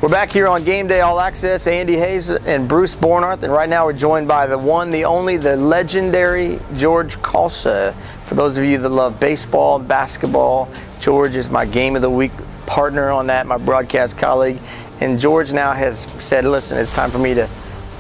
We're back here on Game Day All-Access. Andy Hayes and Bruce Bornarth, and right now we're joined by the one, the only, the legendary George Khalsa. For those of you that love baseball and basketball, George is my Game of the Week partner on that, my broadcast colleague. And George now has said, listen, it's time for me to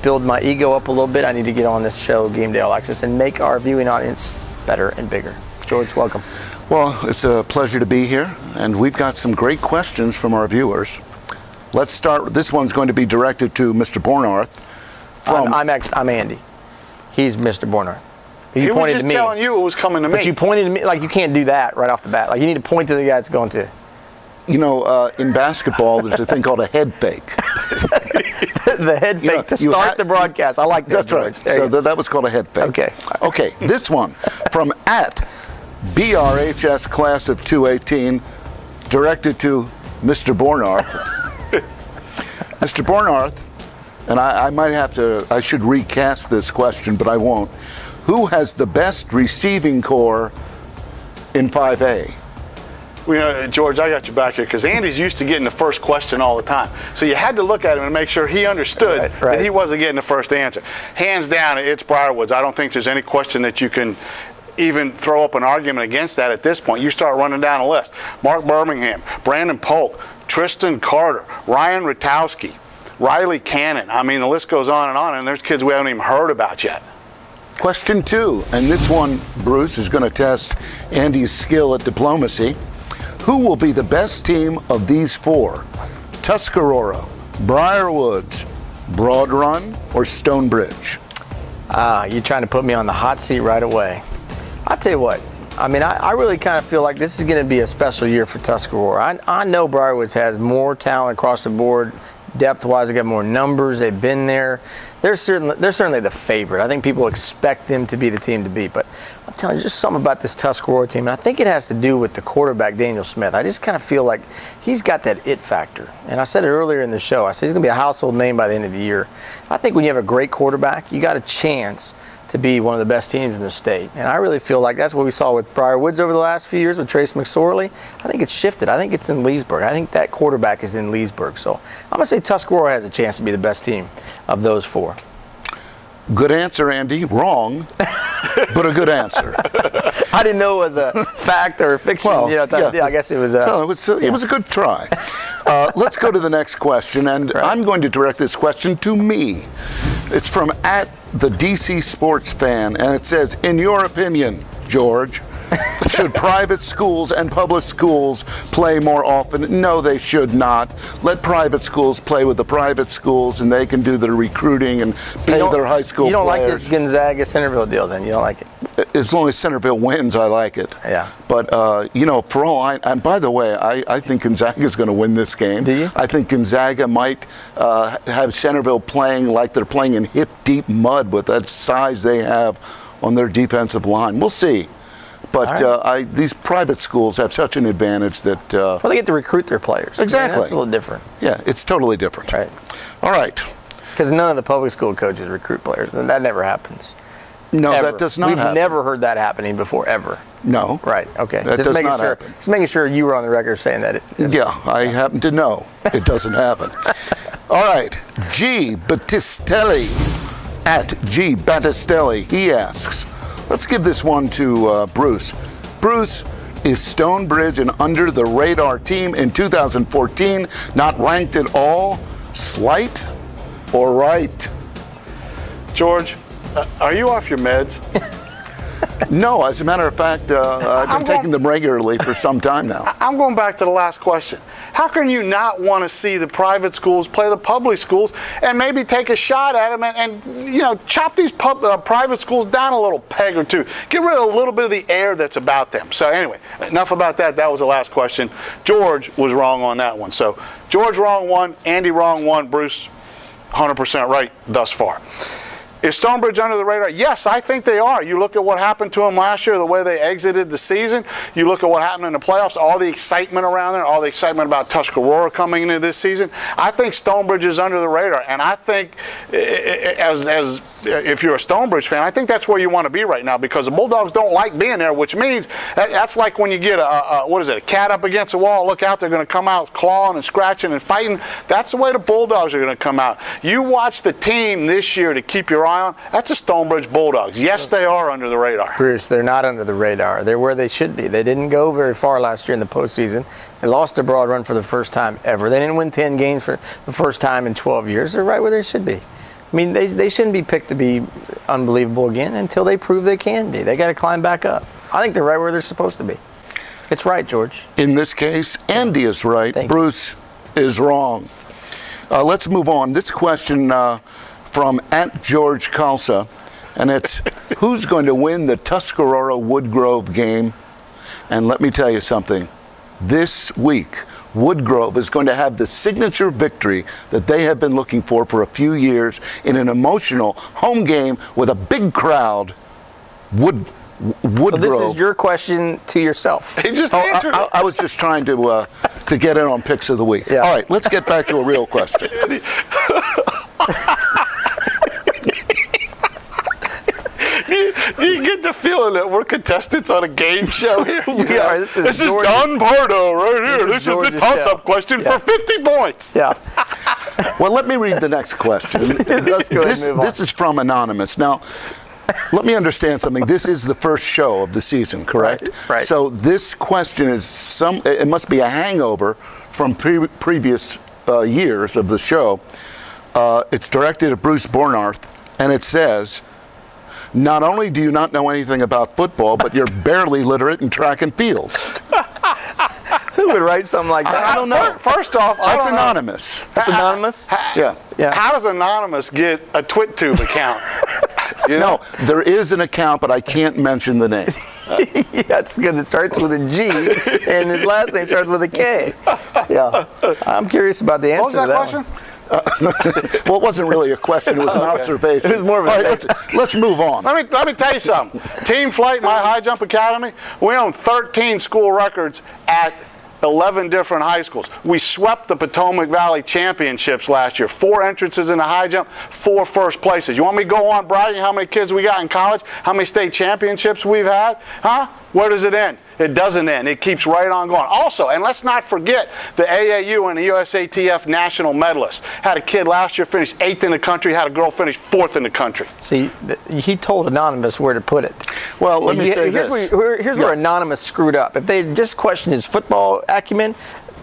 build my ego up a little bit. I need to get on this show, Game Day All-Access, and make our viewing audience better and bigger. George, welcome. Well, it's a pleasure to be here, and we've got some great questions from our viewers. Let's start. This one's going to be directed to Mr. Bornarth. I'm Andy. He's Mr. Bornarth. He was just telling you it was coming to me. But you pointed to me, like you can't do that right off the bat. Like you need to point to the guy it's going to. You know, in basketball, there's a thing called a head fake. The head fake to start the broadcast. I like that. That's right. So that was called a head fake. Okay. Okay, this one from @BRHS Class of 218, directed to Mr. Bornarth. Mr. Bornarth, and I should recast this question, but I won't. Who has the best receiving core in 5A? Well, George, I got you back here because Andy's used to getting the first question all the time. So you had to look at him and make sure he understood that he wasn't getting the first answer. Hands down, it's Briarwoods. I don't think there's any question that you can even throw up an argument against that at this point. You start running down a list. Mark Birmingham, Brandon Polk, Tristan Carter, Ryan Ratowski, Riley Cannon. I mean, the list goes on, and there's kids we haven't even heard about yet. Question 2, and this one, Bruce, is going to test Andy's skill at diplomacy. Who will be the best team of these 4? Tuscarora, Briarwoods, Broad Run, or Stonebridge? You're trying to put me on the hot seat right away. I'll tell you what. I mean, I really kind of feel like this is going to be a special year for Tuscarora. I know Briarwoods has more talent across the board, depth-wise. They got more numbers. They've been there. They're certainly the favorite. I think people expect them to be the team to beat. But I'm telling you, just something about this Tuscarora team, and I think it has to do with the quarterback, Daniel Smith. I just kind of feel like he's got that it factor. And I said it earlier in the show. I said he's going to be a household name by the end of the year. I think when you have a great quarterback, you got a chance to be one of the best teams in the state. And I really feel like that's what we saw with Briarwoods over the last few years with Trace McSorley. I think it's shifted. I think it's in Leesburg. I think that quarterback is in Leesburg. So I'm going to say Tuscarora has a chance to be the best team of those 4. Good answer, Andy. Wrong, but a good answer. I didn't know it was a fact or a fiction. Well, yeah, I guess it was. Well, it was a good try. Let's go to the next question, and I'm going to direct this question to me. It's from @the DC Sports Fan, and it says, in your opinion, George, should private schools and public schools play more often? No, they should not. Let private schools play with the private schools, and they can do their recruiting and pay their high school players. You don't like this Gonzaga-Centerville deal, then? You don't like it? As long as Centerville wins, I like it. Yeah. But, you know, for all and by the way, I think Gonzaga's going to win this game. Do you? I think Gonzaga might have Centerville playing like they're playing in hip-deep mud with that size they have on their defensive line. We'll see. But these private schools have such an advantage that... well, they get to recruit their players. Exactly. I mean, that's a little different. Yeah, it's totally different. Right. All right. Because none of the public school coaches recruit players, and that never happens. No, ever. that does not happen. We've never heard that happening before, ever. No. Right, okay. That does not happen. Just making sure you were on the record saying that. Yeah, I happen to know it doesn't happen. All right. G. Battistelli, @G. Battistelli, he asks, let's give this one to Bruce. Bruce, is Stonebridge an under-the-radar team in 2014, not ranked at all, slight or right? George, are you off your meds? No, as a matter of fact, I've been taking them regularly for some time now. I'm going back to the last question. How can you not want to see the private schools play the public schools and maybe take a shot at them and you know, chop these private schools down a little peg or two? Get rid of a little bit of the air that's about them. So anyway, enough about that. That was the last question. George was wrong on that one. So George wrong one, Andy wrong one, Bruce 100% right thus far. Is Stonebridge under the radar? Yes, I think they are. You look at what happened to them last year, the way they exited the season. You look at what happened in the playoffs, all the excitement around there, all the excitement about Tuscarora coming into this season. I think Stonebridge is under the radar, and I think, as if you're a Stonebridge fan, I think that's where you want to be right now, because the Bulldogs don't like being there, which means that's like when you get a cat up against a wall. Look out, they're going to come out clawing and scratching and fighting. That's the way the Bulldogs are going to come out. You watch the team this year to keep your eye on, that's a Stonebridge Bulldogs. Yes, they are under the radar. Bruce, they're not under the radar. They're where they should be. They didn't go very far last year in the postseason. They lost a broad run for the first time ever. They didn't win 10 games for the first time in 12 years. They're right where they should be. I mean, they shouldn't be picked to be unbelievable again until they prove they can be. They got to climb back up. I think they're right where they're supposed to be. It's right, George. In this case, Andy is right. Bruce is wrong. Let's move on. This question from @George Khalsa, and it's who's going to win the Tuscarora-Woodgrove game? And let me tell you something. This week, Woodgrove is going to have the signature victory that they have been looking for a few years in an emotional home game with a big crowd. Woodgrove. So this is your question to yourself. He just answered it. I was just trying to get in on picks of the week. Yeah. All right, let's get back to a real question. Do you get the feeling that we're contestants on a game show here? We are. This is Don Pardo right here. This is the toss-up question for 50 points. Yeah. Well, let me read the next question. Let's go ahead and move on. This is from Anonymous. Now, let me understand something. This is the first show of the season, correct? Right. So this question is it must be a hangover from previous years of the show. It's directed at Bruce Bornarth, and it says, not only do you not know anything about football, but you're barely literate in track and field. Who would write something like that? I don't know. First off, That's anonymous. That's anonymous? Yeah. How does Anonymous get a TwitTube account? No, there is an account, but I can't mention the name. Yeah, that's because it starts with a G and his last name starts with a K. Yeah. I'm curious about the answer What was that to that question? Well, it wasn't really a question, it was an observation. It was more of a All right, let's move on. Let me tell you something. Team Flight, my high jump academy, we own 13 school records at 11 different high schools. We swept the Potomac Valley Championships last year. 4 entrances in the high jump, 4 first places. You want me to go on bragging how many kids we got in college? How many state championships we've had? Huh? Where does it end? It doesn't end. It keeps right on going. Also, and let's not forget the AAU and the USATF national medalists. Had a kid last year finish 8th in the country, had a girl finish 4th in the country. See, he told Anonymous where to put it. Well, let me say here's this. Here's where Anonymous screwed up. If they just questioned his football acumen,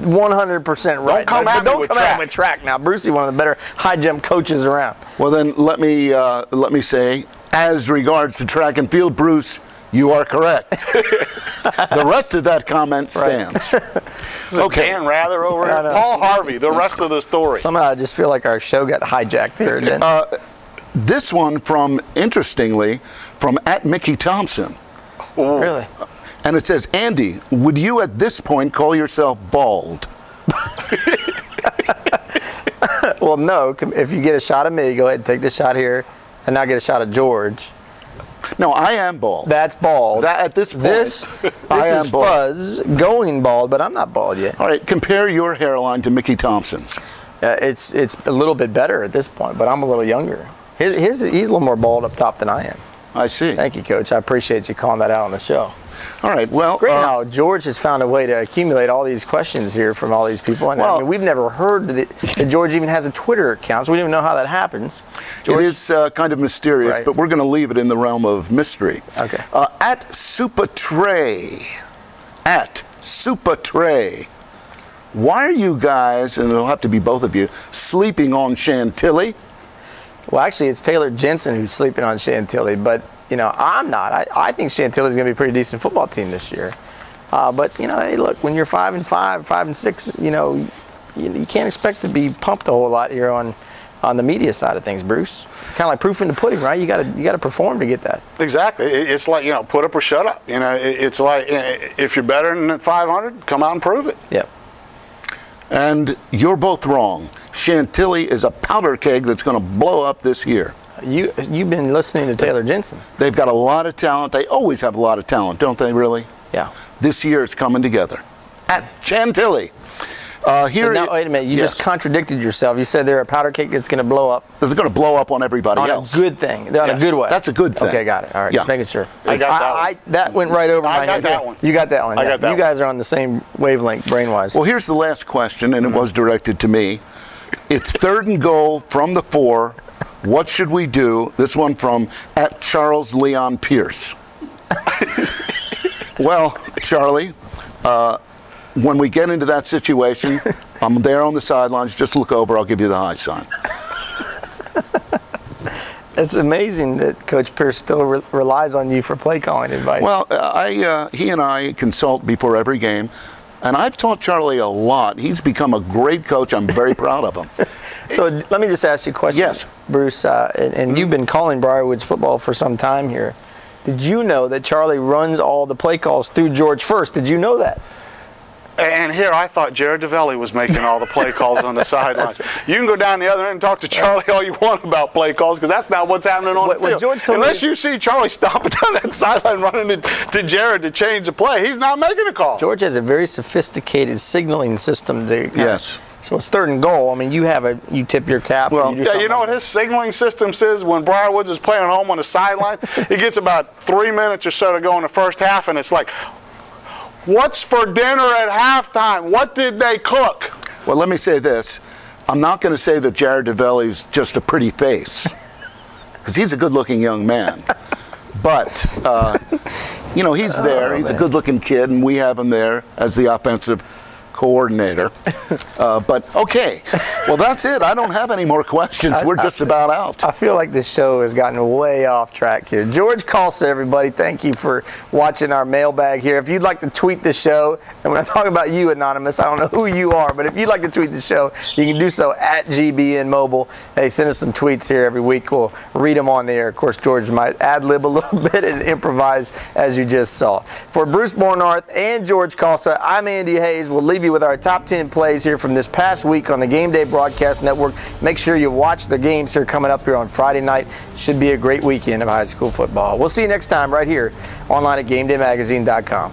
100% right. Don't come at me with track now. Brucey, one of the better high jump coaches around. Well, then let me say, as regards to track and field, Bruce, you are correct. The rest of that comment stands. Okay. Dan Rather over here. Paul Harvey, the rest of the story. Somehow I just feel like our show got hijacked here. This one interestingly, from @Mickey Thompson. Ooh. Really? And it says, Andy, would you at this point call yourself bald? Well, no. If you get a shot of me, go ahead and take the shot here, and now get a shot of George. No, I am bald. That's bald. At this point, this is bald. Fuzz going bald, but I'm not bald yet. All right, compare your hairline to Mickey Thompson's. It's a little bit better at this point, but I'm a little younger. He's a little more bald up top than I am. I see. Thank you, Coach. I appreciate you calling that out on the show. All right, well. Great how George has found a way to accumulate all these questions here from all these people. And I mean, we've never heard that George even has a Twitter account, so we don't even know how that happens. George? It is kind of mysterious, but we're going to leave it in the realm of mystery. Okay. @Supatray. @Supatray. Why are you guys, and it'll have to be both of you, sleeping on Chantilly? Well, actually, it's Taylor Jensen who's sleeping on Chantilly, but, you know, I'm not. I think Chantilly's going to be a pretty decent football team this year. But, you know, hey, look, when you're 5-5, 5-6, you know, you can't expect to be pumped a whole lot here on the media side of things, Bruce. It's kind of like proof in the pudding, right? You got to perform to get that. Exactly. It's like, you know, put up or shut up. You know, it's like if you're better than 500, come out and prove it. Yep. And you're both wrong. Chantilly is a powder keg that's going to blow up this year. You've been listening to Taylor Jensen. They've got a lot of talent. They always have a lot of talent, don't they, really? Yeah. This year it's coming together. At Chantilly. Here, so now, wait a minute. You just contradicted yourself. You said they're a powder cake that's going to blow up. It's going to blow up on everybody else. On a good thing. They're on a good way. That's a good thing. Okay, got it. All right, just making sure. I got that one. That went right over my head. I got that one. You got that one. I got that You guys are on the same wavelength brain-wise. Well, here's the last question, and it was directed to me. It's 3rd and goal from the 4. What should we do? This one from at Charles Leon Pierce. Well, Charlie, when we get into that situation, I'm there on the sidelines. Just look over. I'll give you the high sign. It's amazing that Coach Pierce still relies on you for play calling advice. Well, he and I consult before every game, and I've taught Charlie a lot. He's become a great coach. I'm very proud of him. So let me just ask you a question. Yes. Bruce, and you've been calling Briarwood's football for some time here. Did you know that Charlie runs all the play calls through George first? Did you know that? And here I thought Jared DeVelli was making all the play calls on the sidelines. You can go down the other end and talk to Charlie all you want about play calls, because that's not what's happening on the field. George told Unless you see Charlie stomping down that sideline running to Jared to change the play, he's not making a call. George has a very sophisticated signaling system. Yes. So it's 3rd and goal. I mean, you tip your cap. Well, you know what his signaling system says when Briarwoods is playing at home on the sideline? He gets about 3 minutes or so to go in the first half, and it's like, what's for dinner at halftime? What did they cook? Well, let me say this. I'm not going to say that Jared DeVelli's just a pretty face, because he's a good-looking young man. But, you know, he's there. He's a good-looking kid, and we have him there as the offensive coordinator. But okay, well, that's it. I don't have any more questions. We're just about out. I feel like this show has gotten way off track here. George Khalsa, everybody, thank you for watching our mailbag here. If you'd like to tweet the show, and when I talk about you, Anonymous, I don't know who you are, but if you'd like to tweet the show, you can do so at GBN Mobile. Hey, send us some tweets here every week. We'll read them on the air. Of course, George might ad-lib a little bit and improvise, as you just saw. For Bruce Bornarth and George Khalsa, I'm Andy Hayes. We'll leave you with our top 10 plays here from this past week on the Game Day Broadcast Network. Make sure you watch the games here coming up here on Friday night. Should be a great weekend of high school football. We'll see you next time right here online at GameDayMagazine.com.